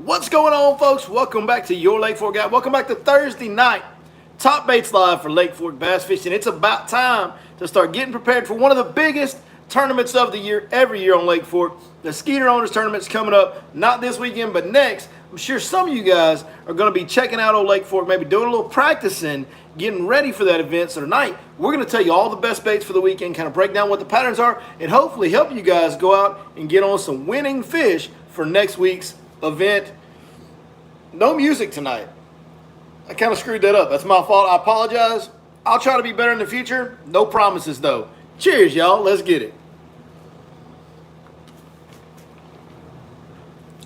What's going on, folks? Welcome back to your Lake Fork Guide. Welcome back to Thursday night Top Baits Live for Lake Fork Bass Fishing. It's about time to start getting prepared for one of the biggest tournaments of the year every year on Lake Fork. The Skeeter Owners Tournament's coming up, not this weekend, but next. I'm sure some of you guys are going to be checking out old Lake Fork, maybe doing a little practicing, getting ready for that event. So tonight, we're going to tell you all the best baits for the weekend, kind of break down what the patterns are, and hopefully help you guys go out and get on some winning fish for next week's event. No music tonight. I kind of screwed that up. That's my fault. I apologize. I'll try to be better in the future. No promises, though. Cheers, y'all. Let's get it.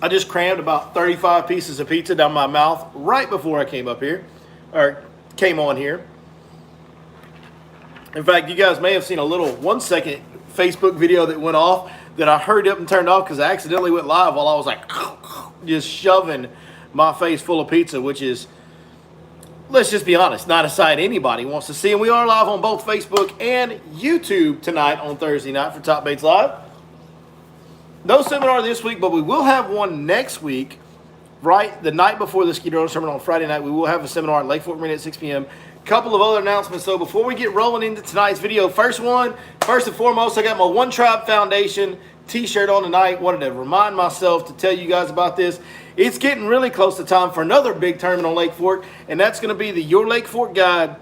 I just crammed about 35 pieces of pizza down my mouth right before I came up here, or came on here. In fact, you guys may have seen a little 1-second Facebook video that went off that I hurried up and turned off because I accidentally went live while I was like just shoving my face full of pizza, which is, let's just be honest, not a sight anybody wants to see. And we are live on both Facebook and YouTube tonight on Thursday night for Top Baits Live. No seminar this week, but we will have one next week, right? The night before the Skeeter Owners Tournament on Friday night, we will have a seminar at Lake Fork Marina at 6 p.m. Couple of other announcements, though, before we get rolling into tonight's video. First and foremost, I got my One Tribe Foundation t-shirt on tonight. Wanted to remind myself to tell you guys about this. It's getting really close to time for another big tournament on Lake Fork, and that's going to be the Your Lake Fork Guide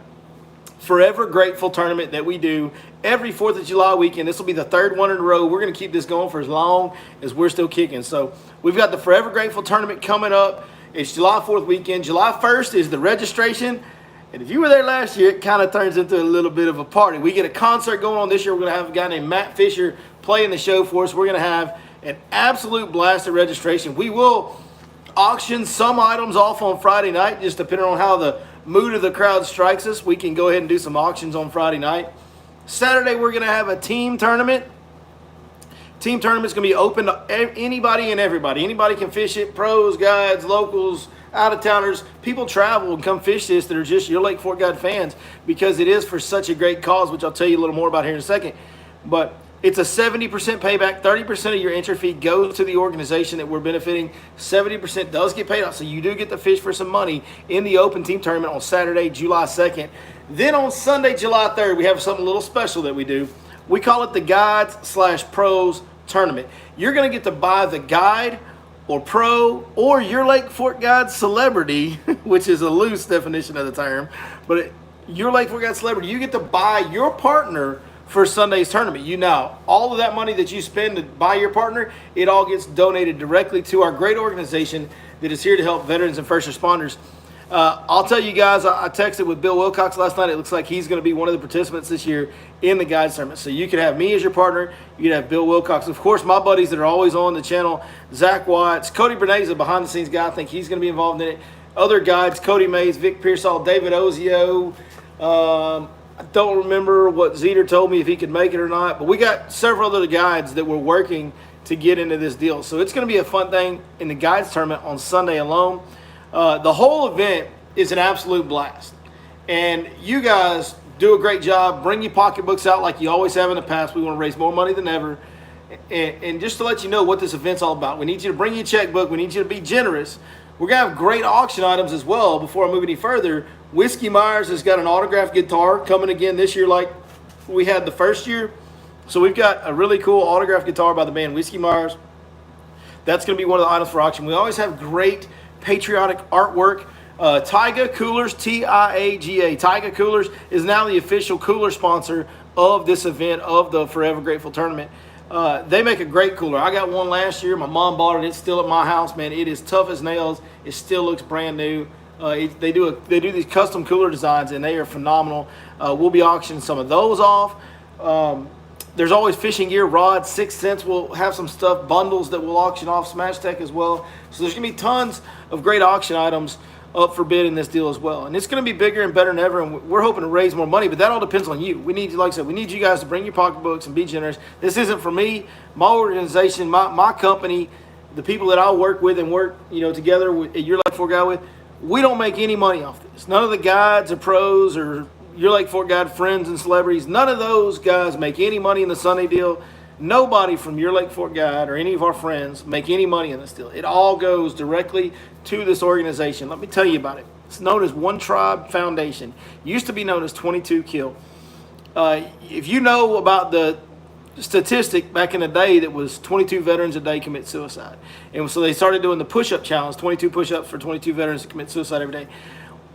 Forever Grateful tournament that we do every 4th of July weekend. This will be the third one in a row. We're going to keep this going for as long as we're still kicking. So we've got the Forever Grateful tournament coming up. It's July 4th weekend. July 1st is the registration. And if you were there last year, it kind of turns into a little bit of a party. We get a concert going on this year. We're going to have a guy named Matt Fisher playing the show for us. We're going to have an absolute blast of registration. We will auction some items off on Friday night, just depending on how the mood of the crowd strikes us. We can go ahead and do some auctions on Friday night. Saturday, we're going to have a team tournament. Team tournament's going to be open to anybody and everybody. Anybody can fish it, pros, guides, locals, out-of-towners. People travel and come fish this that are just Your Lake Fork Guide fans because it is for such a great cause, which I'll tell you a little more about here in a second. But it's a 70% payback. 30% of your entry fee goes to the organization that we're benefiting. 70% does get paid out, so you do get to fish for some money in the open team tournament on Saturday, July 2nd. Then on Sunday, July 3rd, we have something a little special that we do. We call it the Guides/Pros Tournament. You're going to get to buy the guide or pro or Your Lake Fork Guide Celebrity, which is a loose definition of the term, but Your Lake Fork Guide Celebrity, you get to buy your partner for Sunday's tournament. You know, all of that money that you spend to buy your partner, it all gets donated directly to our great organization that is here to help veterans and first responders. I'll tell you guys, I texted with Bill Wilcox last night. It looks like he's going to be one of the participants this year in the Guides Tournament. So you can have me as your partner. You can have Bill Wilcox. Of course, my buddies that are always on the channel, Zach Watts, Cody Bernays is a behind-the-scenes guy. I think he's going to be involved in it. Other guides, Cody Mays, Vic Pearsall, David Ozio. I don't remember what Zeter told me if he could make it or not. But we got several other guides that we're working to get into this deal. So it's going to be a fun thing in the Guides Tournament on Sunday alone. The whole event is an absolute blast. And you guys do a great job. Bring your pocketbooks out like you always have in the past. We want to raise more money than ever. And just to let you know what this event's all about, we need you to bring your checkbook. We need you to be generous. We're going to have great auction items as well. Before I move any further, Whiskey Myers has got an autographed guitar coming again this year like we had the first year. So we've got a really cool autographed guitar by the band Whiskey Myers. That's going to be one of the items for auction. We always have great patriotic artwork. Taiga Coolers, T-I-A-G-A. Taiga Coolers is now the official cooler sponsor of this event, of the Forever Grateful Tournament. They make a great cooler. I got one last year. My mom bought it. It's still at my house, man. It is tough as nails. It still looks brand new. They do these custom cooler designs, and they are phenomenal. We'll be auctioning some of those off. There's always fishing gear, rods, 6 cents. We'll have some stuff, bundles that we'll auction off, Smash Tech as well. So there's going to be tons of great auction items up for bid in this deal as well. And it's going to be bigger and better than ever, and we're hoping to raise more money, but that all depends on you. We need, like I said, we need you guys to bring your pocketbooks and be generous. This isn't for me, my organization, my company, the people that I work with and work, together with Your Lake Fork Guide with. We don't make any money off this. None of the guides or pros or Your Lake Fork Guide friends and celebrities, none of those guys make any money in the Sunday deal. Nobody from your Lake Fork Guide or any of our friends make any money in this deal. It all goes directly to this organization. Let me tell you about it. It's known as One Tribe Foundation. Used to be known as 22 Kill. If you know about the statistic back in the day, that was 22 veterans a day commit suicide. And so they started doing the push-up challenge, 22 push-ups for 22 veterans to commit suicide every day.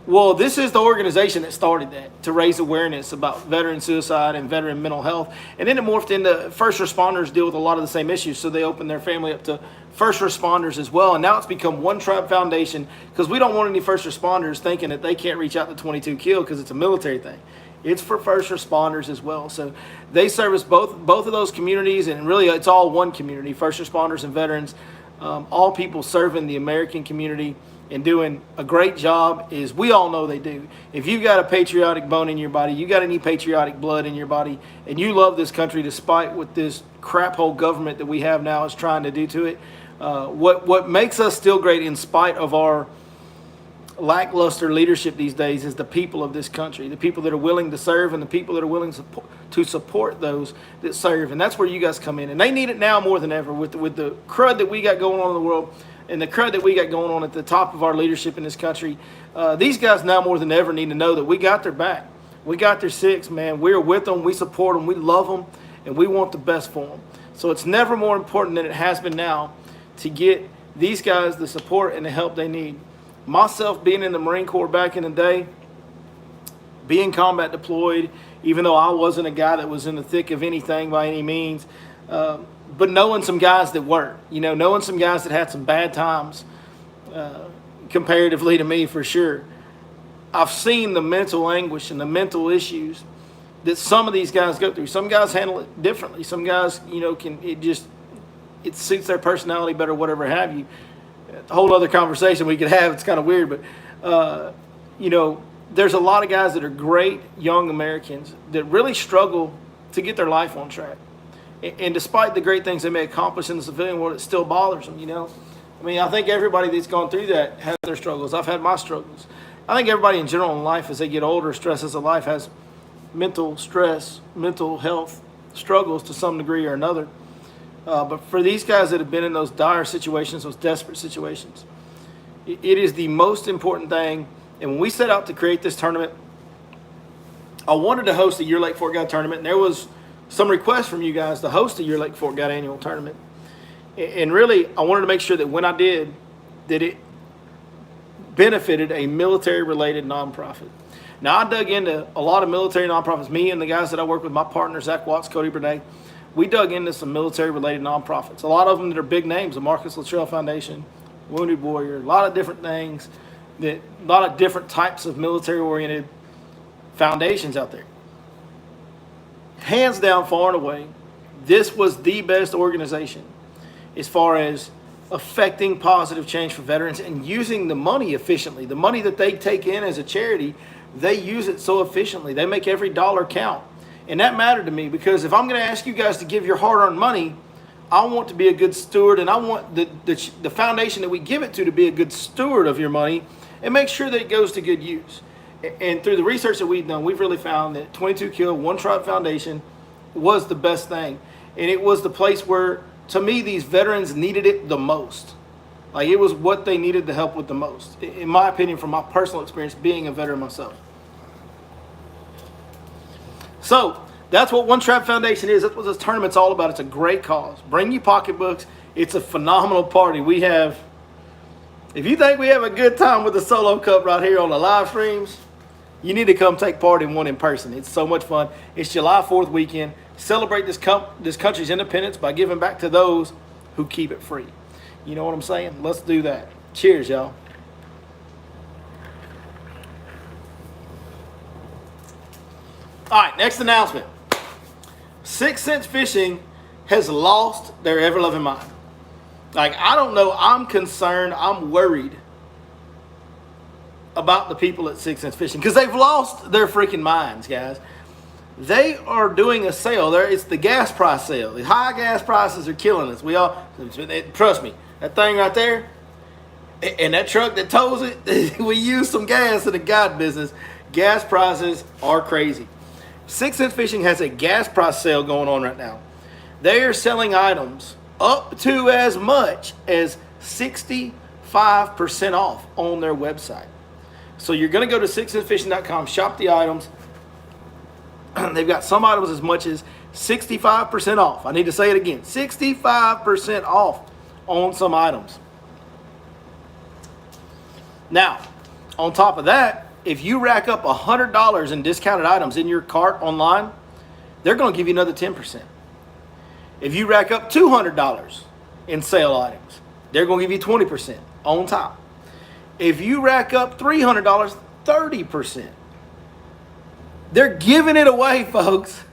Well, this is the organization that started that, to raise awareness about veteran suicide and veteran mental health. And then it morphed into first responders deal with a lot of the same issues, so they opened their family up to first responders as well. And now it's become One Tribe Foundation, because we don't want any first responders thinking that they can't reach out to 22 Kill because it's a military thing. It's for first responders as well. So they service both of those communities, and really it's all one community, first responders and veterans, all people serving the American community and doing a great job, as we all know they do. If you've got a patriotic bone in your body, you got any patriotic blood in your body, and you love this country despite what this crap hole government that we have now is trying to do to it, what makes us still great in spite of our lackluster leadership these days is the people of this country, the people that are willing to serve and the people that are willing to support those that serve. And that's where you guys come in, and they need it now more than ever with the crud that we got going on in the world and the crud that we got going on at the top of our leadership in this country. These guys now more than ever need to know that we got their back. We got their six, man. We're with them. We support them. We love them, and we want the best for them. So it's never more important than it has been now to get these guys the support and the help they need. Myself being in the Marine Corps back in the day, being combat deployed, even though I wasn't a guy that was in the thick of anything by any means, but knowing some guys that were, knowing some guys that had some bad times comparatively to me for sure. I've seen the mental anguish and the mental issues that some of these guys go through. Some guys handle it differently. Some guys, it suits their personality better, whatever have you. A whole other conversation we could have. It's kind of weird, but there's a lot of guys that are great young Americans that really struggle to get their life on track. And despite the great things they may accomplish in the civilian world, it still bothers them, I think everybody that's gone through that has their struggles. I've had my struggles. I think everybody in general in life, as they get older, stresses of life, has mental stress, mental health struggles to some degree or another. But for these guys that have been in those dire situations, those desperate situations, it is the most important thing. And when we set out to create this tournament, I wanted to host a Your Lake Fork Guide tournament, and there was some requests from you guys to host a Your Lake Fork Guide annual tournament. And really, I wanted to make sure that when I did, that it benefited a military-related nonprofit. Now, I dug into a lot of military nonprofits. Me and the guys that I work with, my partners, Zach Watts, Cody Bernay, we dug into some military-related nonprofits. A lot of them that are big names, the Marcus Luttrell Foundation, Wounded Warrior, a lot of different things, a lot of different types of military-oriented foundations out there. Hands down, far and away, this was the best organization as far as affecting positive change for veterans and using the money efficiently. The money that they take in as a charity, they use it so efficiently. They make every dollar count. And that mattered to me, because if I'm going to ask you guys to give your hard-earned money, I want to be a good steward, and I want the foundation that we give it to be a good steward of your money and make sure that it goes to good use. And through the research that we've done, we've really found that 22 Kill, One Tribe Foundation was the best thing. And it was the place where, to me, these veterans needed it the most. Like, it was what they needed the help with the most, in my opinion, from my personal experience being a veteran myself. So that's what One Tribe Foundation is. That's what this tournament's all about. It's a great cause. Bring your pocketbooks. It's a phenomenal party. We have, if you think we have a good time with the Solo Cup right here on the live streams, you need to come take part in one in person. It's so much fun. It's July 4th weekend. Celebrate this country's independence by giving back to those who keep it free. You know what I'm saying? Let's do that. Cheers, y'all. All right, next announcement. 6 Sense Fishing has lost their ever-loving mind. Like, I don't know. I'm concerned. I'm worried about the people at 6 Sense Fishing, because they've lost their freaking minds, guys. They are doing a sale. It's the gas price sale. The high gas prices are killing us. Trust me, that thing right there, and that truck that tows it, we use some gas in the guide business. Gas prices are crazy. 6 Sense Fishing has a gas price sale going on right now. They are selling items up to as much as 65% off on their website. So you're going to go to 6centfishing.com, shop the items. They've got some items as much as 65% off. I need to say it again, 65% off on some items. Now, on top of that, if you rack up $100 in discounted items in your cart online, they're going to give you another 10%. If you rack up $200 in sale items, they're going to give you 20% on top. If you rack up $300, 30%. They're giving it away, folks.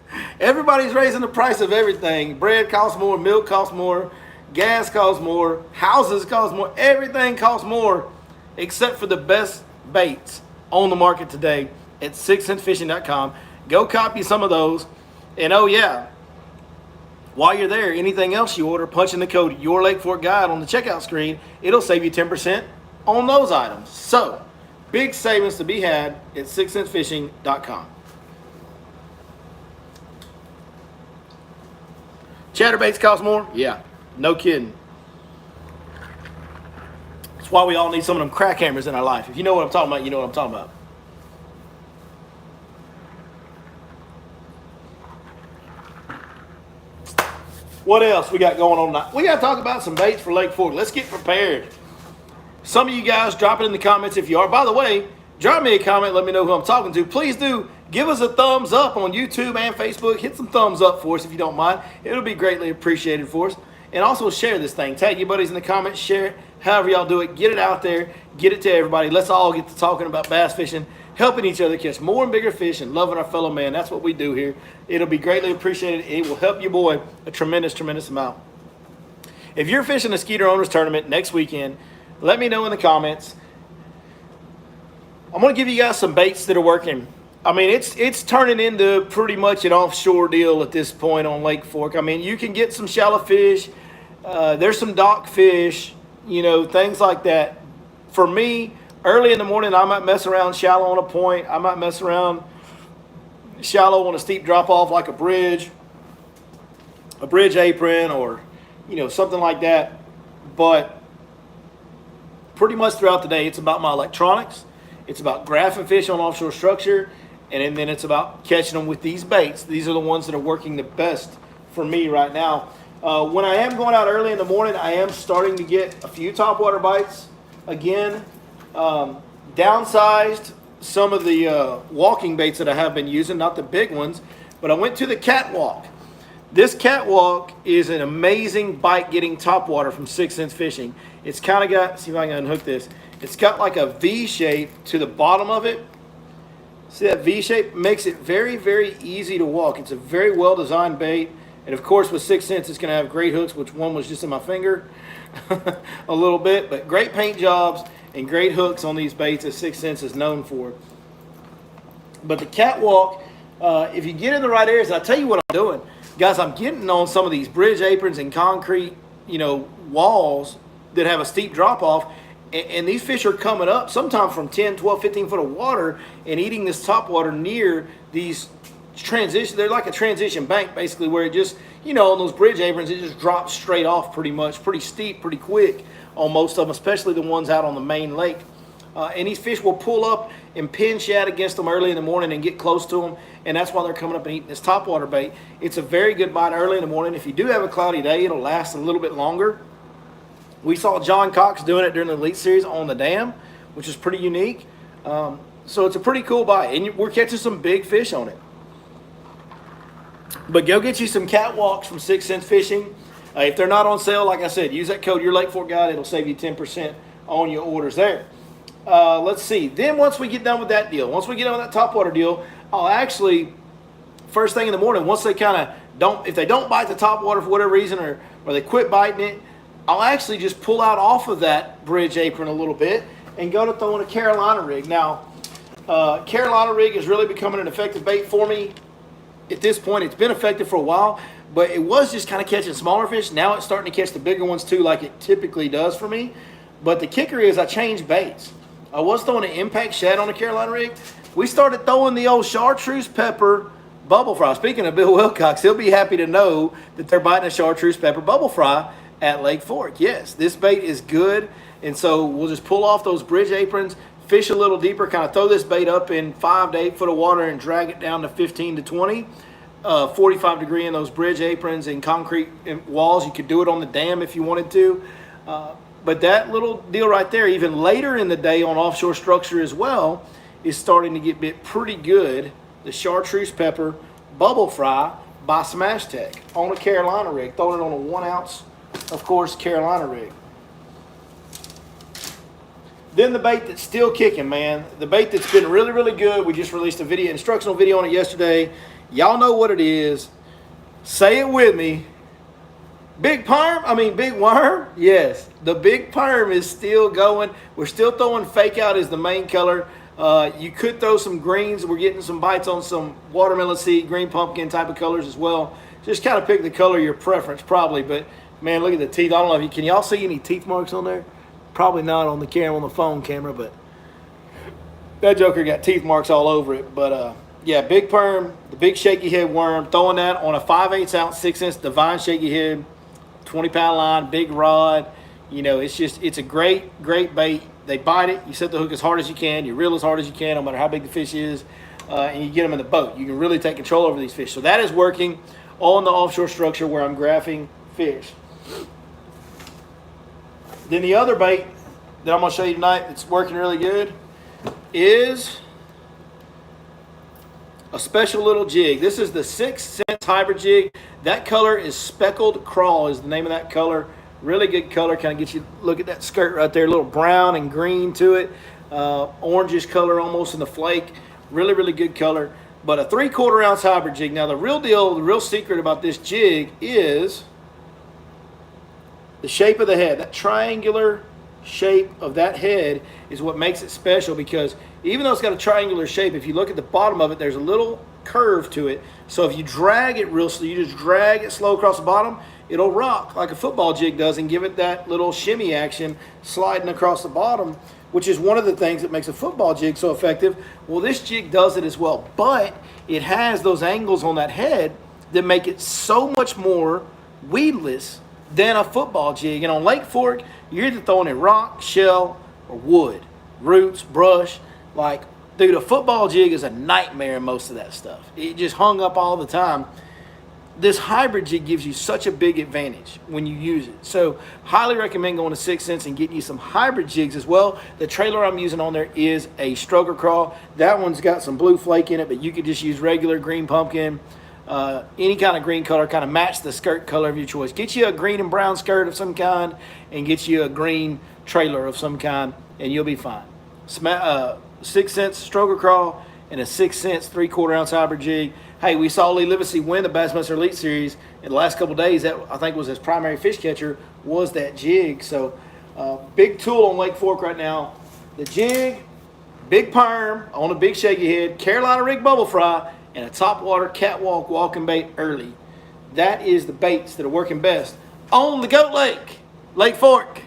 Everybody's raising the price of everything. Bread costs more, milk costs more, gas costs more, houses cost more, everything costs more except for the best baits on the market today at 6centfishing.com. Go copy some of those. And oh yeah, while you're there, anything else you order, punch in the code Your Lake Fork Guide on the checkout screen. It'll save you 10% on those items. So, big savings to be had at 6centfishing.com. Chatterbaits cost more? Yeah, no kidding. That's why we all need some of them crack hammers in our life. If you know what I'm talking about, you know what I'm talking about. What else we got going on tonight? We got to talk about some baits for Lake Fork. Let's get prepared. Some of you guys drop it in the comments if you are. By the way, drop me a comment. Let me know who I'm talking to. Please do give us a thumbs up on YouTube and Facebook. Hit some thumbs up for us if you don't mind. It'll be greatly appreciated for us. And also share this thing. Tag your buddies in the comments. Share it. However y'all do it. Get it out there. Get it to everybody. Let's all get to talking about bass fishing, helping each other catch more and bigger fish, and loving our fellow man. That's what we do here. It'll be greatly appreciated. It will help your boy a tremendous, tremendous amount. If you're fishing a Skeeter Owners Tournament next weekend, let me know in the comments. I'm going to give you guys some baits that are working. I mean, it's turning into pretty much an offshore deal at this point on Lake Fork. I mean, you can get some shallow fish. There's some dock fish, you know, things like that. For me, early in the morning, I might mess around shallow on a point. I might mess around shallow on a steep drop-off like a bridge apron, or, you know, something like that. But pretty much throughout the day, it's about my electronics. It's about graphing fish on offshore structure. And then it's about catching them with these baits. These are the ones that are working the best for me right now. When I am going out early in the morning, I am starting to get a few topwater bites again. Downsized some of the walking baits that I have been using, not the big ones, but I went to the Catwalk. This Catwalk is an amazing bite getting topwater from 6 Cents Fishing. It's kind of got, see if I can unhook this. It's got like a V shape to the bottom of it. See that V shape? Makes it very, very easy to walk. It's a very well designed bait. And of course with 6 Cents it's going to have great hooks, which one was just in my finger a little bit. But great paint jobs and great hooks on these baits that 6 Cents is known for. But the Catwalk, if you get in the right areas, I'll tell you what I'm doing. Guys, I'm getting on some of these bridge aprons and concrete, you know, walls that have a steep drop off. And these fish are coming up sometimes from 10, 12, 15 foot of water and eating this topwater near these transition. They're like a transition bank basically, where it just, you know, on those bridge aprons, it just drops straight off pretty much, pretty steep, pretty quick on most of them, especially the ones out on the main lake. And these fish will pull up and pin shad against them early in the morning and get close to them. And that's why they're coming up and eating this topwater bait. It's a very good bite early in the morning. If you do have a cloudy day, it'll last a little bit longer. We saw John Cox doing it during the Elite Series on the dam, which is pretty unique. So it's a pretty cool bite, and we're catching some big fish on it. But go get you some Catwalks from 6 Cents Fishing. If they're not on sale, like I said, use that code Your Lake Fork Guide. It'll save you 10% on your orders there. Let's see. Then once we get done with that deal, once we get done with that topwater deal, I'll actually, first thing in the morning, once they kind of don't, if they don't bite the topwater for whatever reason, or they quit biting it, I'll actually just pull out off of that bridge apron a little bit and go to throwing a Carolina rig. Now, Carolina rig is really becoming an effective bait for me at this point. It's been effective for a while, but it was just kind of catching smaller fish. Now it's starting to catch the bigger ones too, like it typically does for me. But the kicker is I changed baits. I was throwing an impact shad on a Carolina rig. We started throwing the old chartreuse pepper bubble fry. Speaking of Bill Wilcox, he'll be happy to know that they're biting a chartreuse pepper bubble fry at Lake Fork. Yes, this bait is good. And so we'll just pull off those bridge aprons, fish a little deeper, kind of throw this bait up in 5 to 8 foot of water and drag it down to 15 to 20. 45 degree in those bridge aprons and concrete walls. You could do it on the dam if you wanted to. But that little deal right there, even later in the day on offshore structure as well, is starting to get bit pretty good. The chartreuse pepper bubble fry by Smash Tech on a Carolina rig. Throwing it on a 1 ounce, of course, Carolina rig. Then the bait that's still kicking, man. The bait that's been really, really good. We just released a video, instructional video on it yesterday. Y'all know what it is. Say it with me. Big worm? Yes, the big perm is still going. We're still throwing fake out as the main color. You could throw some greens. We're getting some bites on some watermelon seed, green pumpkin type of colors as well. Just kind of pick the color of your preference probably. But man, look at the teeth. I don't know if you, can y'all see any teeth marks on there? Probably not on the camera, on the phone camera, but that joker got teeth marks all over it. But yeah, big perm, the big shaky head worm, throwing that on a 5/8 ounce, 6-inch divine shaky head, 20-pound line, big rod. You know, it's a great bait. They bite it. You set the hook as hard as you can. You reel as hard as you can, no matter how big the fish is, and you get them in the boat. You can really take control over these fish. So that is working on the offshore structure where I'm graphing fish. Then the other bait that I'm going to show you tonight that's working really good is a special little jig. This is the 6-cent hybrid jig. That color is Speckled Crawl is the name of that color. Really good color. Kind of gets you, look at that skirt right there, a little brown and green to it. Orangish color almost in the flake. Really, really good color. But a 3/4 ounce hybrid jig. Now the real deal, the real secret about this jig is the shape of the head. That triangular shape of that head is what makes it special, because even though it's got a triangular shape, if you look at the bottom of it, there's a little curve to it. So if you drag it real slow, you just drag it slow across the bottom, it'll rock like a football jig does and give it that little shimmy action sliding across the bottom, which is one of the things that makes a football jig so effective. Well, this jig does it as well, but it has those angles on that head that make it so much more weedless than a football jig. And on Lake Fork, you're either throwing in rock, shell, or wood, roots, brush. Like, dude, a football jig is a nightmare in most of that stuff. It just hung up all the time. This hybrid jig gives you such a big advantage when you use it. So highly recommend going to 6 cents and getting you some hybrid jigs as well. The trailer I'm using on there is a Stroker Crawl. That one's got some blue flake in it, but you could just use regular green pumpkin. Any kind of green color, kind of match the skirt color of your choice. Get you a green and brown skirt of some kind and get you a green trailer of some kind and you'll be fine. 6 cents Stroker Crawl and a 6 cents 3/4 ounce hybrid jig. Hey, we saw Lee Livesey win the Bassmaster Elite Series in the last couple of days. That, I think, was his primary fish catcher, was that jig. So big tool on Lake Fork right now. The jig, big perm on a big shaky head, Carolina rig bubble fry, and a topwater catwalk walking bait early. That is the baits that are working best on the Goat Lake, Lake Fork.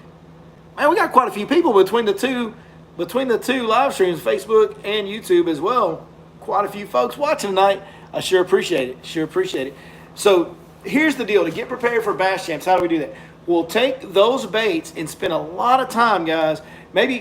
Man, we got quite a few people between the two live streams, Facebook and YouTube as well. Quite a few folks watching tonight. I sure appreciate it. So here's the deal. To get prepared for Bass Champs, how do we do that? We'll take those baits and spend a lot of time, guys. Maybe,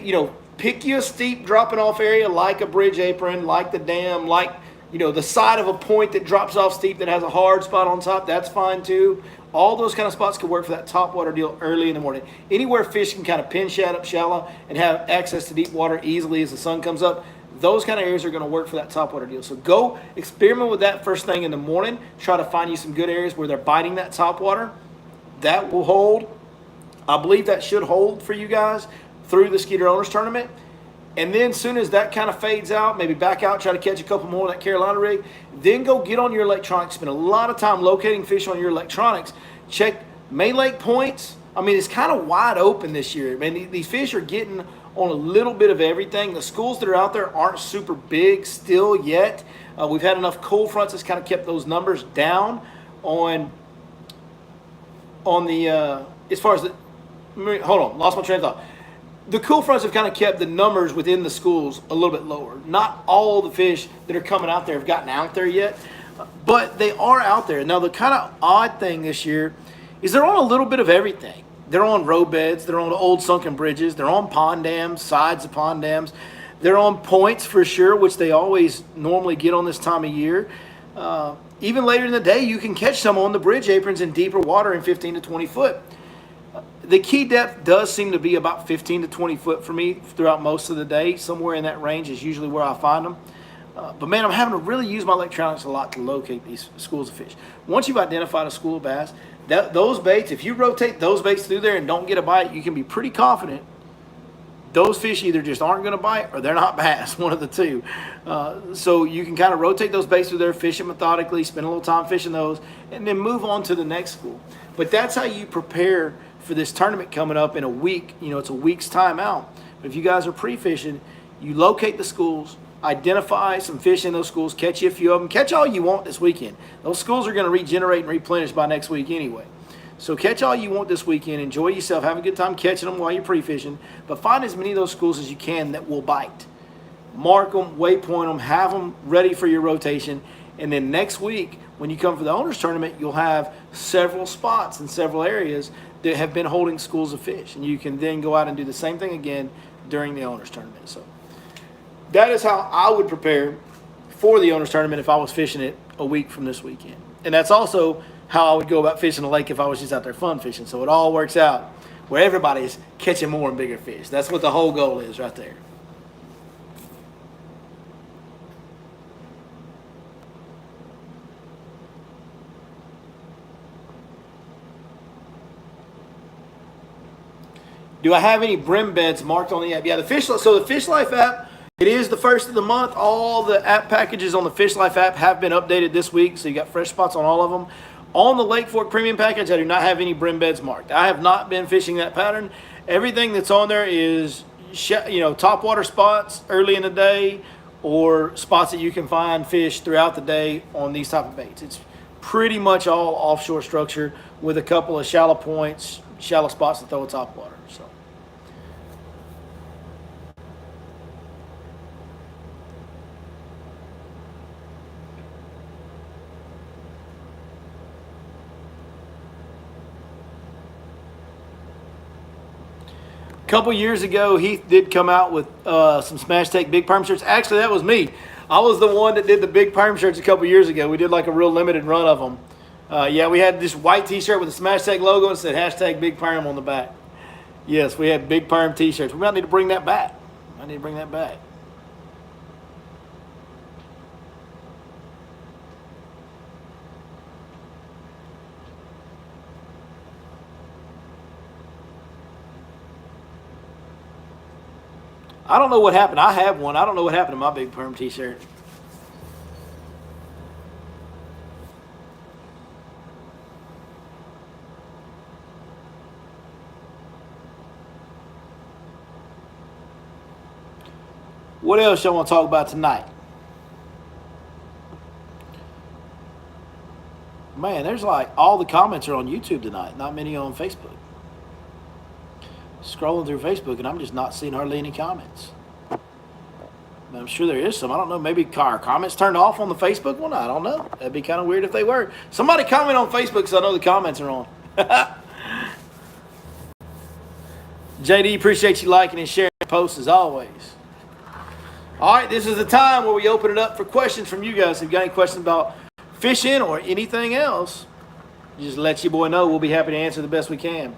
pick you a steep dropping off area like a bridge apron, like the dam, like, the side of a point that drops off steep that has a hard spot on top. That's fine too. All those kind of spots could work for that topwater deal early in the morning. Anywhere fish can kind of pin shad up shallow and have access to deep water easily as the sun comes up, those kind of areas are going to work for that topwater deal. So go experiment with that first thing in the morning. Try to find you some good areas where they're biting that topwater. That will hold. I believe that should hold for you guys through the Skeeter Owners Tournament. And then as soon as that kind of fades out, maybe back out, try to catch a couple more of that Carolina rig. Then go get on your electronics. Spend a lot of time locating fish on your electronics. Check May Lake points. I mean, it's kind of wide open this year. I mean, these fish are getting on a little bit of everything. The schools that are out there aren't super big still yet. We've had enough cold fronts that's kind of kept those numbers down on the as far as the, hold on, lost my train of thought. The cool fronts have kind of kept the numbers within the schools a little bit lower. Not all the fish that are coming out there have gotten out there yet. But they are out there. Now, the kind of odd thing this year is they're on a little bit of everything. They're on roadbeds. They're on old sunken bridges. They're on pond dams, sides of pond dams. They're on points for sure, which they always normally get on this time of year. Even later in the day, you can catch some on the bridge aprons in deeper water in 15 to 20 foot. The key depth does seem to be about 15 to 20 foot for me throughout most of the day. Somewhere in that range is usually where I find them. But man, I'm having to really use my electronics a lot to locate these schools of fish. Once you've identified a school of bass, those baits, if you rotate those baits through there and don't get a bite, you can be pretty confident those fish either just aren't going to bite or they're not bass, one of the two. So you can kind of rotate those baits through there, fish it methodically, spend a little time fishing those, and then move on to the next school. But that's how you prepare for this tournament coming up in a week. You know, it's a week's time out. But if you guys are pre-fishing, you locate the schools, identify some fish in those schools, catch you a few of them. Catch all you want this weekend. Those schools are going to regenerate and replenish by next week anyway. So catch all you want this weekend. Enjoy yourself. Have a good time catching them while you're pre-fishing. But find as many of those schools as you can that will bite. Mark them, waypoint them, have them ready for your rotation. And then next week, when you come for the owners tournament, you'll have several spots in several areas that have been holding schools of fish. And you can then go out and do the same thing again during the owners tournament. So that is how I would prepare for the owners tournament if I was fishing it a week from this weekend. And that's also how I would go about fishing a lake if I was just out there fun fishing. So it all works out where everybody's catching more and bigger fish. That's what the whole goal is right there. Do I have any brim beds marked on the app? Yeah, the Fish Life app, it is the first of the month. All the app packages on the Fish Life app have been updated this week, so you got fresh spots on all of them. On the Lake Fork Premium package, I do not have any brim beds marked. I have not been fishing that pattern. Everything that's on there is, topwater spots early in the day or spots that you can find fish throughout the day on these type of baits. It's pretty much all offshore structure with a couple of shallow points, shallow spots to throw a topwater. So. Couple years ago, Heath did come out with some Smash Take Big Perm shirts. Actually, that was me. I was the one that did the Big Perm shirts a couple years ago. We did like a real limited run of them. We had this white T-shirt with the Smash Take logo and said hashtag Big Perm on the back. Yes, we had Big Perm T-shirts. We might need to bring that back. I don't know what happened. I have one. I don't know what happened to my Big Perm T-shirt. What else y'all want to talk about tonight? Man, there's like all the comments are on YouTube tonight. Not many on Facebook. Scrolling through Facebook and I'm just not seeing hardly any comments. I'm sure there is some. I don't know. Maybe our comments turned off on the Facebook one. I don't know. That'd be kind of weird if they were. Somebody comment on Facebook so I know the comments are on. JD, appreciate you liking and sharing the posts as always. All right, this is the time where we open it up for questions from you guys. If you've got any questions about fishing or anything else, just let your boy know. We'll be happy to answer the best we can.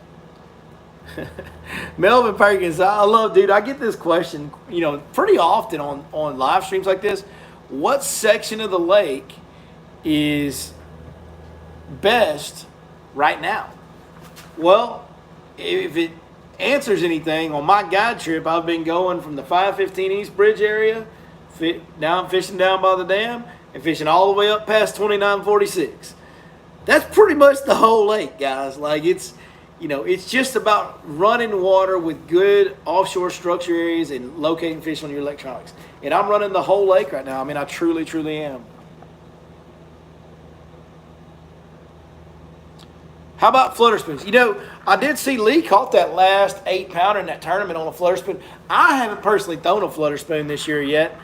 Melvin Perkins, I get this question, pretty often on live streams like this. What section of the lake is best right now? Well, if it answers anything, on my guide trip, I've been going from the 515 East Bridge area, now I'm fishing down by the dam, and fishing all the way up past 2946. That's pretty much the whole lake, guys. Like it's just about running water with good offshore structure areas and locating fish on your electronics. And I'm running the whole lake right now. I mean, I truly, truly am. How about flutter spoons? I did see Lee caught that last 8-pounder in that tournament on a flutter spoon. I haven't personally thrown a flutter spoon this year yet.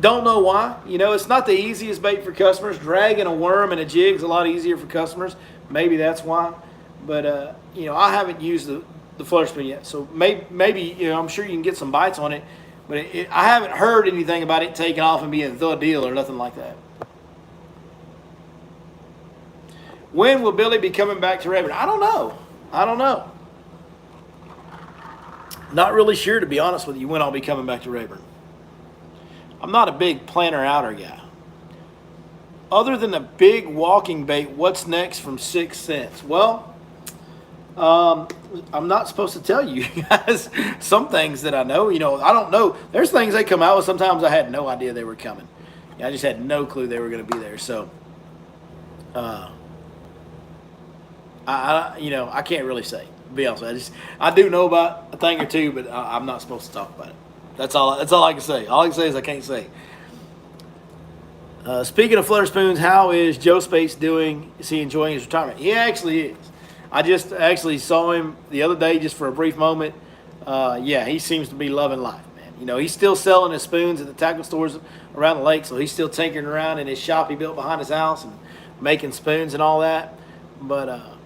Don't know why. You know, it's not the easiest bait for customers. Dragging a worm and a jig is a lot easier for customers. Maybe that's why. But, you know, I haven't used the flutter spoon yet. So maybe, you know, I'm sure you can get some bites on it. But I haven't heard anything about it taking off and being the deal or nothing like that. When will Billy be coming back to Rayburn? I don't know. I don't know. Not really sure, to be honest with you, when I'll be coming back to Rayburn. I'm not a big planter outer guy. Other than the big walking bait, what's next from 6 cents? Well, I'm not supposed to tell you guys some things that I know. You know, I don't know. There's things they come out with. Sometimes I had no idea they were coming. Yeah, I just had no clue they were going to be there. So, you know, I can't really say. To be honest, I do know about a thing or two, but I'm not supposed to talk about it. That's all I can say. All I can say is I can't say. Speaking of flutter spoons, how is Joe Space doing? Is he enjoying his retirement? He actually is. I just actually saw him the other day just for a brief moment. Yeah, he seems to be loving life, man. You know, he's still selling his spoons at the tackle stores around the lake, so he's still tinkering around in his shop he built behind his house and making spoons and all that. But,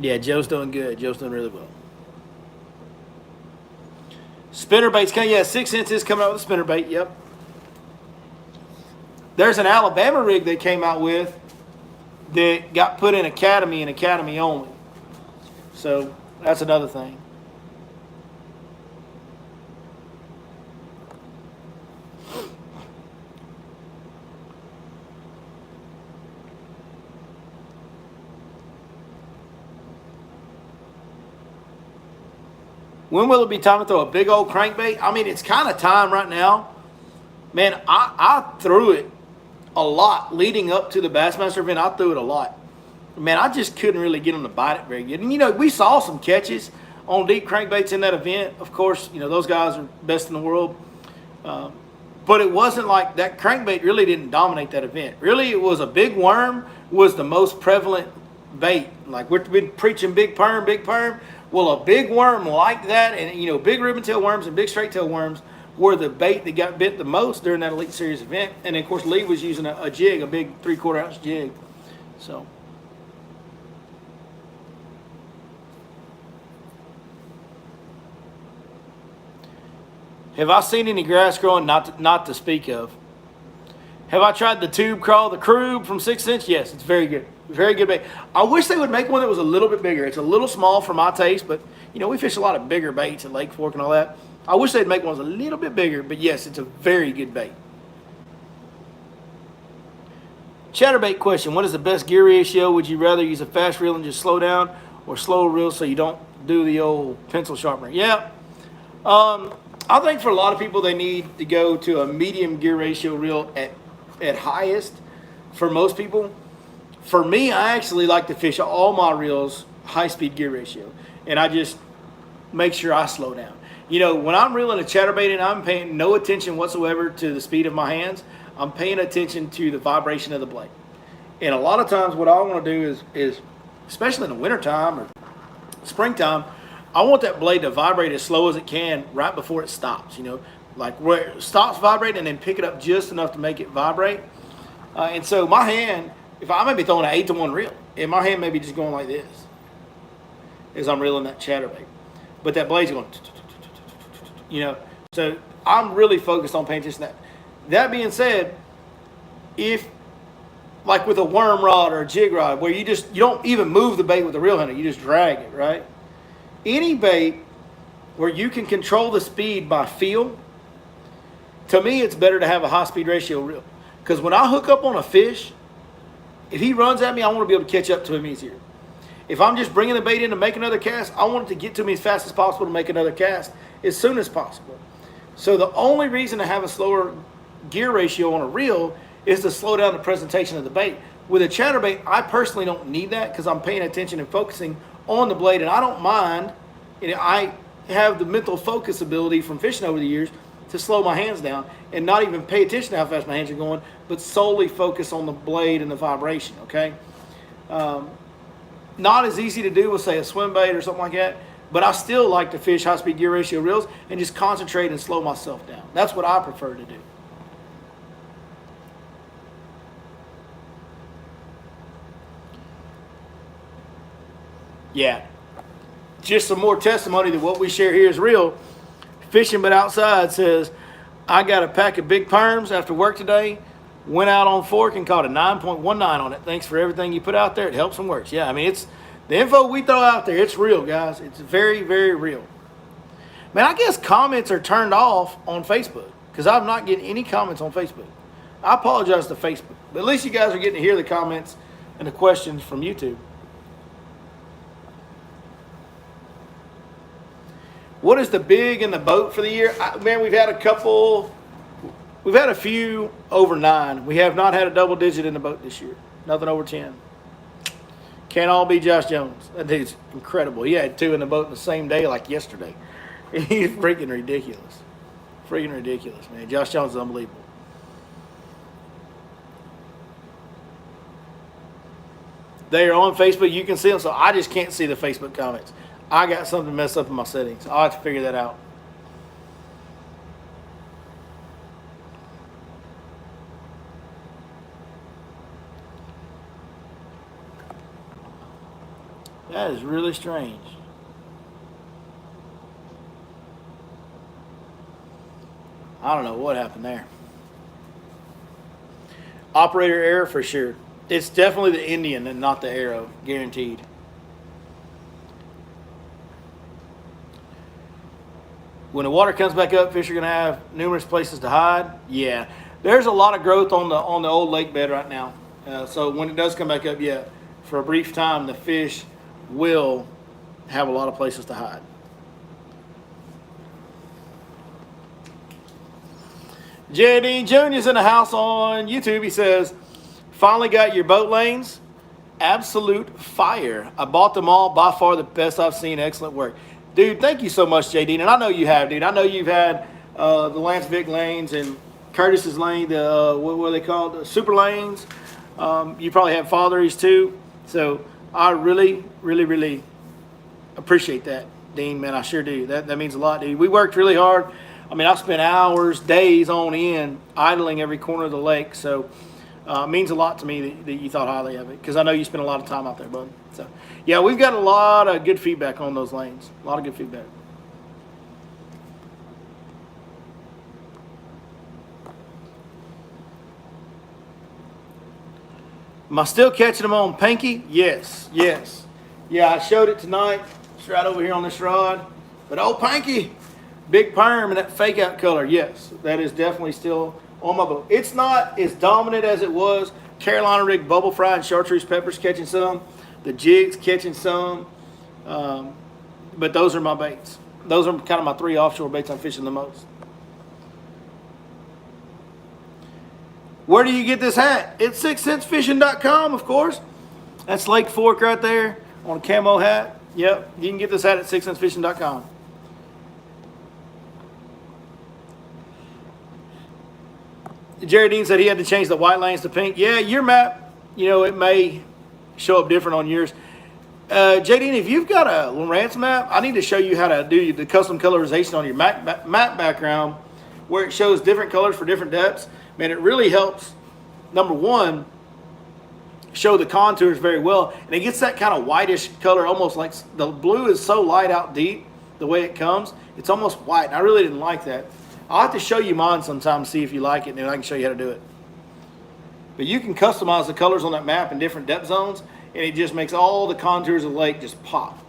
yeah, Joe's doing good. Joe's doing really well. Spinner bait's coming. Yeah, 6 cents is coming out with a spinner bait. Yep. There's an Alabama rig they came out with that got put in Academy and Academy only. So that's another thing. When will it be time to throw a big old crankbait? I mean, it's kind of time right now. Man, I threw it a lot leading up to the Bassmaster event. I threw it a lot. Man, I just couldn't really get them to bite it very good. And, you know, we saw some catches on deep crankbaits in that event. Of course, you know, those guys are best in the world. But it wasn't like that crankbait really didn't dominate that event. Really, it was a big worm was the most prevalent bait. Like, we've been preaching big perm, big perm. Well, a big worm like that, and, you know, big ribbon-tail worms and big straight-tail worms were the bait that got bit the most during that Elite Series event. And, of course, Lee was using a jig, a big 3/4 ounce jig. So, have I seen any grass growing? Not to speak of. Have I tried the tube crawl, the Crube from 6 cents? Yes, it's very good. Very good bait. I wish they would make one that was a little bit bigger. It's a little small for my taste, but, you know, we fish a lot of bigger baits at Lake Fork and all that. I wish they'd make one a little bit bigger, but yes, it's a very good bait. Chatterbait question. What is the best gear ratio? Would you rather use a fast reel and just slow down, or slow reel so you don't do the old pencil sharpener? Yeah. I think for a lot of people, they need to go to a medium gear ratio reel at highest for most people. For me, I actually like to fish all my reels high-speed gear ratio, and I just make sure I slow down. You know, when I'm reeling a chatterbait and I'm paying no attention whatsoever to the speed of my hands, I'm paying attention to the vibration of the blade. And a lot of times what I want to do is especially in the wintertime or springtime, I want that blade to vibrate as slow as it can right before it stops, you know, like where it stops vibrating and then pick it up just enough to make it vibrate. And so my hand, if I may be throwing an 8-to-1 reel, and my hand may be just going like this as I'm reeling that chatterbait. But that blade's going, you know, so I'm really focused on paying attention to that. That being said, if, like with a worm rod or a jig rod, where you don't even move the bait with the reel handle, you just drag it, right? Any bait where you can control the speed by feel, to me, it's better to have a high-speed ratio reel. Because when I hook up on a fish, if he runs at me, I want to be able to catch up to him easier. If I'm just bringing the bait in to make another cast, I want it to get to me as fast as possible to make another cast as soon as possible. So the only reason to have a slower gear ratio on a reel is to slow down the presentation of the bait. With a chatterbait, I personally don't need that because I'm paying attention and focusing on the blade, and I don't mind. You know, I have the mental focus ability from fishing over the years to slow my hands down and not even pay attention to how fast my hands are going, but solely focus on the blade and the vibration, okay? Not as easy to do with, say, a swim bait or something like that, but I still like to fish high-speed gear ratio reels and just concentrate and slow myself down. That's what I prefer to do. Yeah. Just some more testimony that what we share here is real. Fishing But Outside says, I got a pack of big perms after work today. Went out on fork and caught a 9.19 on it. Thanks for everything you put out there. It helps and works. Yeah, I mean, it's the info we throw out there. It's real, guys. It's very, very real. Man, I guess comments are turned off on Facebook because I'm not getting any comments on Facebook. I apologize to Facebook, but at least you guys are getting to hear the comments and the questions from YouTube. What is the big in the boat for the year? Man, we've had a couple. We've had a few over 9. We have not had a double digit in the boat this year. Nothing over 10. Can't all be Josh Jones. That dude's incredible. He had 2 in the boat in the same day like yesterday. He's freaking ridiculous. Freaking ridiculous, man. Josh Jones is unbelievable. They are on Facebook. You can see them, so I just can't see the Facebook comments. I got something messed up in my settings. I'll have to figure that out. That is really strange. I don't know what happened there. Operator error for sure. It's definitely the Indian and not the arrow, guaranteed. When the water comes back up, fish are going to have numerous places to hide. Yeah, there's a lot of growth on the old lake bed right now. So when it does come back up, yeah, for a brief time, the fish will have a lot of places to hide. J.D. Jr.'s in the house on YouTube. He says, finally got your boat lanes. Absolute fire. I bought them all. By far the best I've seen. Excellent work. Dude, thank you so much, J.D. And I know you have, dude. I know you've had the Lance Vick lanes and Curtis's lane, what are they called? The super lanes. You probably have Father's too. So I really, really, really appreciate that, Dean, man. I sure do. That means a lot, dude. We worked really hard. I mean, I spent hours, days on end, idling every corner of the lake. So it means a lot to me that you thought highly of it, because I know you spent a lot of time out there, bud. So, yeah, we've got a lot of good feedback on those lanes. A lot of good feedback. Am I still catching them on Pinky? Yes, yes. Yeah, I showed it tonight. It's right over here on this rod. But old Pinky, big perm and that fake out color, yes, that is definitely still on my boat. It's not as dominant as it was. Carolina rig bubble fry and chartreuse peppers catching some. The jigs catching some. But those are my baits. Those are kind of my 3 offshore baits I'm fishing the most. Where do you get this hat? It's 6centsfishing.com, of course. That's Lake Fork right there on a camo hat. Yep, you can get this hat at 6centsfishing.com. Jerry Dean said he had to change the white lanes to pink. Yeah, your map, it may show up different on yours. J. Dean, if you've got a Lowrance map, I need to show you how to do the custom colorization on your map background where it shows different colors for different depths. Man, it really helps, number one, show the contours very well. And it gets that kind of whitish color, almost like the blue is so light out deep, the way it comes, it's almost white. And I really didn't like that. I'll have to show you mine sometime, see if you like it, and then I can show you how to do it. But you can customize the colors on that map in different depth zones, and it just makes all the contours of the lake just pop.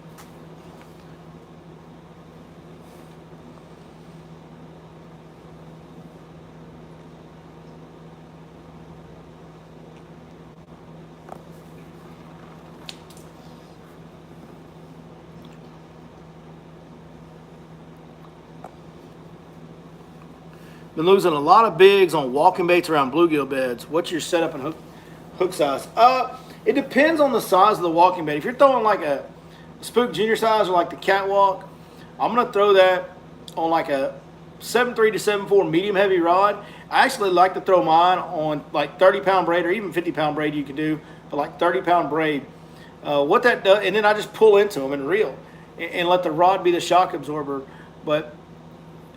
Been losing a lot of bigs on walking baits around bluegill beds. What's your setup and hook size? It depends on the size of the walking bait. If you're throwing like a Spook Junior size or like the Catwalk, I'm going to throw that on like a 7.3 to 7.4 medium heavy rod. I actually like to throw mine on like 30-pound braid or even 50-pound braid you can do, but like 30-pound braid. What that does, and then I just pull into them and reel and let the rod be the shock absorber. But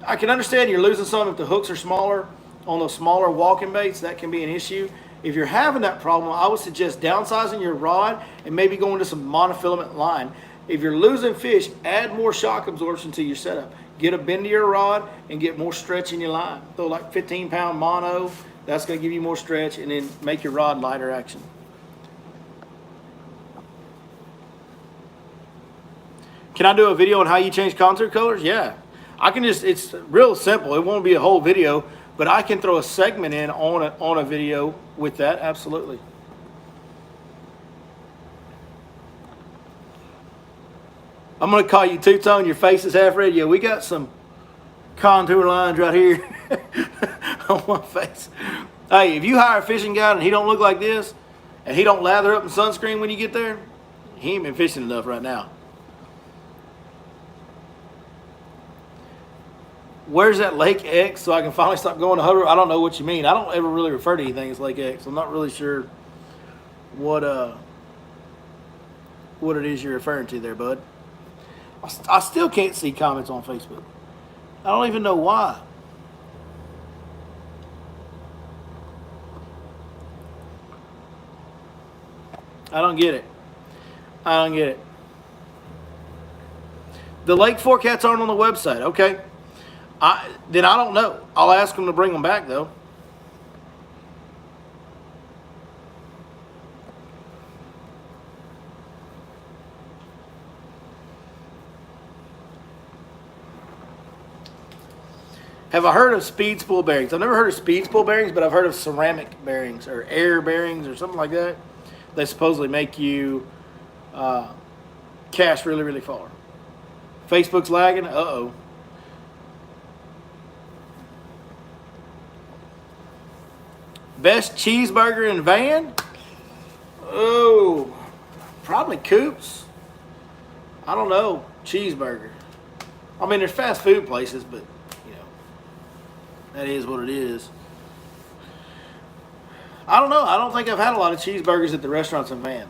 I can understand you're losing some if the hooks are smaller on those smaller walking baits. That can be an issue. If you're having that problem, I would suggest downsizing your rod and maybe going to some monofilament line. If you're losing fish, add more shock absorption to your setup. Get a bendier rod and get more stretch in your line. Throw like 15-pound mono. That's going to give you more stretch, and then make your rod lighter action. Can I do a video on how you change contour colors? Yeah. I can just, it's real simple. It won't be a whole video, but I can throw a segment in on a video with that, absolutely. I'm going to call you two-tone, your face is half red. Yeah, we got some contour lines right here on my face. Hey, if you hire a fishing guide and he don't look like this, and he don't lather up in sunscreen when you get there, he ain't been fishing enough right now. Where's that Lake X so I can finally stop going to Huddle? I don't know what you mean. I don't ever really refer to anything as Lake X. I'm not really sure what it is you're referring to there, bud. I still can't see comments on Facebook. I don't even know why. I don't get it. I don't get it. The Lake Fork cats aren't on the website. Okay. Then I don't know. I'll ask them to bring them back, though. Have I heard of speed spool bearings? I've never heard of speed spool bearings, but I've heard of ceramic bearings or air bearings or something like that. They supposedly make you cast really, really far. Facebook's lagging. Uh-oh. Best cheeseburger in van? Oh, probably Coops. I don't know. Cheeseburger. I mean, there's fast food places, but, you know, that is what it is. I don't know. I don't think I've had a lot of cheeseburgers at the restaurants in van.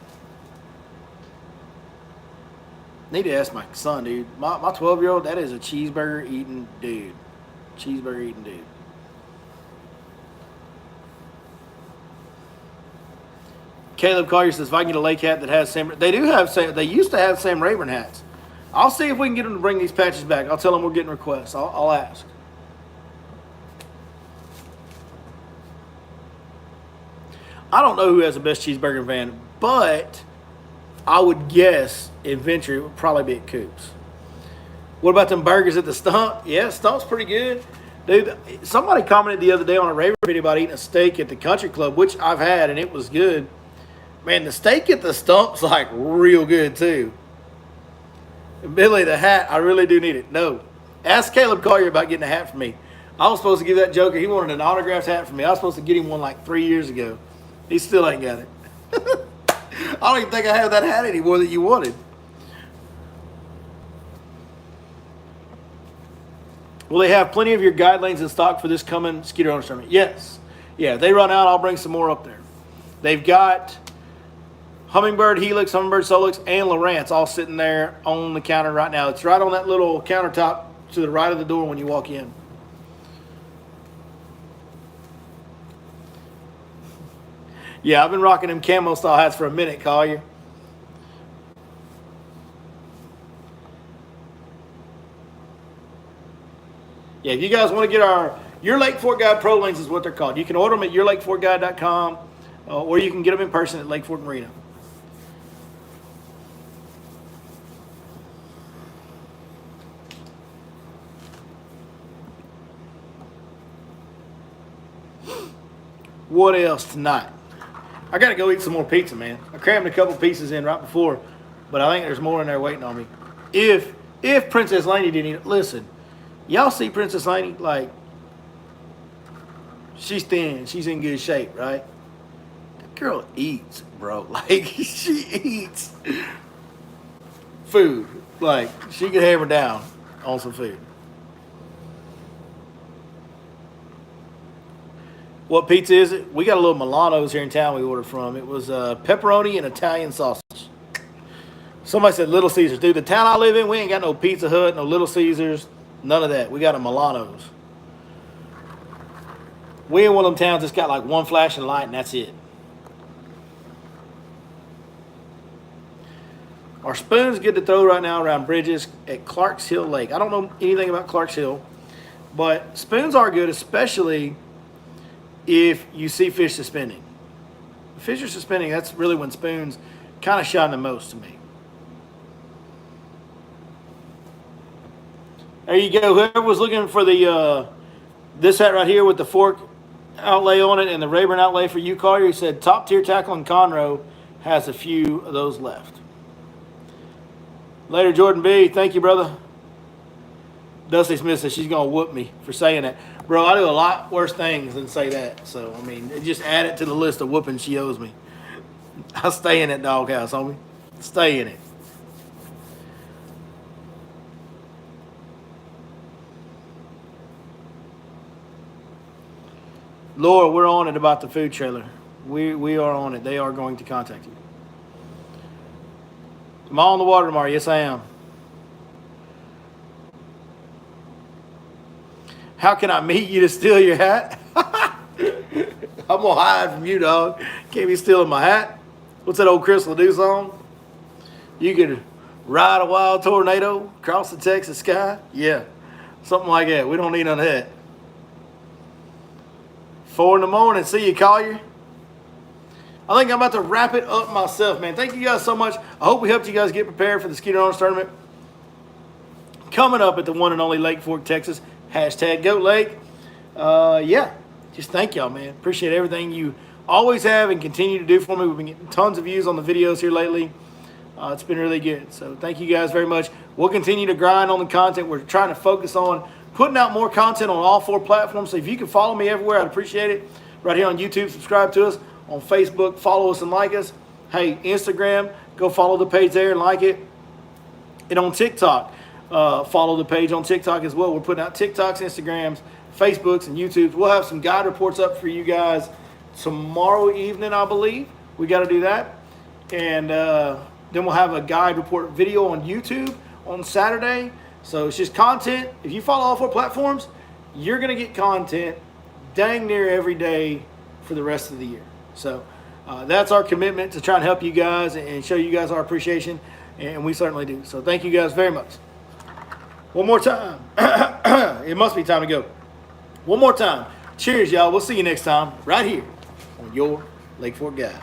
Need to ask my son, dude. My 12-year-old, that is a cheeseburger eating dude. Cheeseburger eating dude. Caleb Collier says, if I can get a lake hat that has Sam, they used to have Sam Rayburn hats. I'll see if we can get them to bring these patches back. I'll tell them we're getting requests. I'll ask. I don't know who has the best cheeseburger van, but I would guess in Venture it would probably be at Coops. What about them burgers at the Stump? Yeah, Stump's pretty good. Dude, somebody commented the other day on a Rayburn video about eating a steak at the Country Club, which I've had, and it was good. Man, the steak at the Stump's like real good too. Billy, the hat, I really do need it. No. Ask Caleb Collier about getting a hat for me. I was supposed to give that joker, he wanted an autographed hat for me. I was supposed to get him one like 3 years ago. He still ain't got it. I don't even think I have that hat anymore that you wanted. Will they have plenty of your guide lanes in stock for this coming Skeeter Owners Tournament? Yes. Yeah, if they run out, I'll bring some more up there. They've got Hummingbird Helix, Hummingbird Solix, and Lowrance all sitting there on the counter right now. It's right on that little countertop to the right of the door when you walk in. Yeah, I've been rocking them camo style hats for a minute, Collier. Yeah, if you guys want to get Your Lake Fork Guide Pro Lanes is what they're called. You can order them at yourlakeforkguide.com or you can get them in person at Lake Fork Marina. What else tonight? I got to go eat some more pizza, man. I crammed a couple pieces in right before, but I think there's more in there waiting on me. If Princess Laney didn't eat it, listen, y'all see Princess Laney, like, she's thin, she's in good shape, right? That girl eats, bro. Like, she eats food. Like, she can hammer down on some food. What pizza is it? We got a little Milano's here in town we ordered from. It was pepperoni and Italian sausage. Somebody said Little Caesars. Dude, the town I live in, we ain't got no Pizza Hut, no Little Caesars, none of that. We got a Milano's. We in one of them towns that's got like one flashing light and that's it. Are spoons good to throw right now around bridges at Clarks Hill Lake? I don't know anything about Clarks Hill, but spoons are good, especially if you see fish suspending. If fish are suspending, that's really when spoons kind of shine the most to me. There you go. Whoever was looking for the this hat right here with the fork outlay on it and the Rayburn outlay for you, Collier, he said Top Tier Tackle in Conroe has a few of those left. Later, Jordan B. Thank you, brother. Dusty Smith says she's going to whoop me for saying that. Bro, I do a lot worse things than say that. So, I mean, just add it to the list of whooping she owes me. I'll stay in that doghouse, homie. Stay in it. Laura, we're on it about the food trailer. We are on it. They are going to contact you. Am I on the water tomorrow? Yes, I am. How can I meet you to steal your hat? I'm going to hide from you, dog. Can't be stealing my hat. What's that old Chris LeDoux song? You could ride a wild tornado across the Texas sky? Yeah, something like that. We don't need none of that. 4 in the morning. See you, Collier. I think I'm about to wrap it up myself, man. Thank you guys so much. I hope we helped you guys get prepared for the Skeeter Owners Tournament coming up at the one and only Lake Fork, Texas. Hashtag Goat Lake. Yeah, just thank y'all, man. Appreciate everything you always have and continue to do for me. We've been getting tons of views on the videos here lately. It's been really good. So thank you guys very much. We'll continue to grind on the content. We're trying to focus on putting out more content on all 4 platforms. So if you can follow me everywhere, I'd appreciate it. Right here on YouTube, subscribe to us. On Facebook, follow us and like us. Hey, Instagram, go follow the page there and like it. And on TikTok, follow the page on TikTok as well. We're putting out TikToks, Instagrams, Facebooks, and YouTubes. We'll have some guide reports up for you guys tomorrow evening, I believe. We got to do that. And then we'll have a guide report video on YouTube on Saturday. So it's just content. If you follow all 4 platforms, you're going to get content dang near every day for the rest of the year. So that's our commitment to try and help you guys and show you guys our appreciation, and we certainly do. So thank you guys very much. One more time. It must be time to go. One more time. Cheers, y'all. We'll see you next time right here on your Lake Fork Guide.